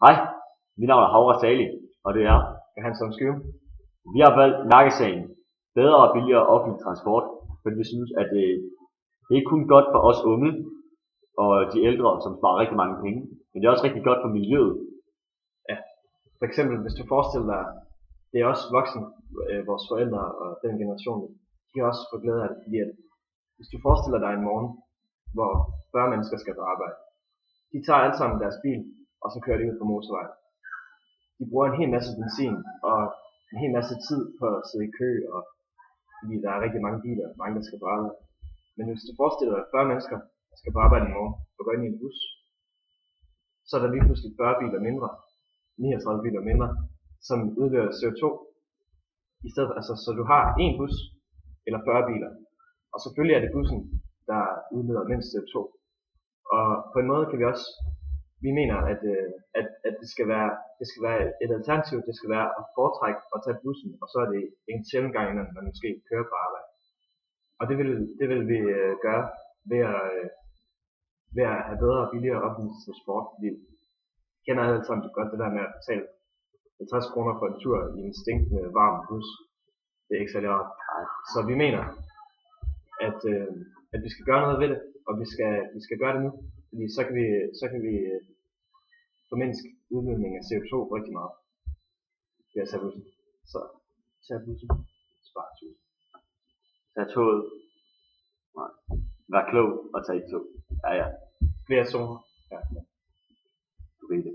Hej, mit navn er Havre Sali, og det er Hanson Skyve. Vi har valgt mærkesagen bedre og billigere offentlig transport, fordi vi synes, at det er ikke kun godt for os unge og de ældre, som sparer rigtig mange penge, men det er også rigtig godt for miljøet. Ja. For eksempel, hvis du forestiller dig, det er også voksne, vores forældre og den generation, de kan også få glæde af det, fordi at hvis du forestiller dig en morgen, hvor 40 mennesker skal på arbejde, de tager alle sammen deres bil, og så kører de ud på motorvejen. De bruger en hel masse benzin og en hel masse tid på at sidde i kø, og fordi der er rigtig mange biler, mange der skal på arbejde. Men hvis du forestiller dig 40 mennesker, der skal på arbejde i morgen, og går ind i en bus, så er der lige pludselig 40 biler mindre, 39 biler mindre, som udleder CO2. I stedet, altså, så du har en bus eller 40 biler, og selvfølgelig er det bussen, der udleder mindst CO2. Og på en måde kan vi også, vi mener, at det skal være et alternativ, det skal være at foretrække at tage bussen, og så er det en sjældent gang, når man måske kører på arbejde. Og det vil vi gøre ved at have bedre og billigere offentlig transport, fordi vi kender alle sammen godt det der med at betale 50 kroner for en tur i en stinkende varm bus. Det er ikke særlig rart. Så vi mener, at vi skal gøre noget ved det, og vi skal gøre det nu, fordi så kan vi formindske udledningen af CO2 rigtig meget ved at tage bussen. Så tag bussen, spar tusind. Tag toget. Nej. Vær klog og tag et tog. Ja. Flere zoner. Ja. Du ved det.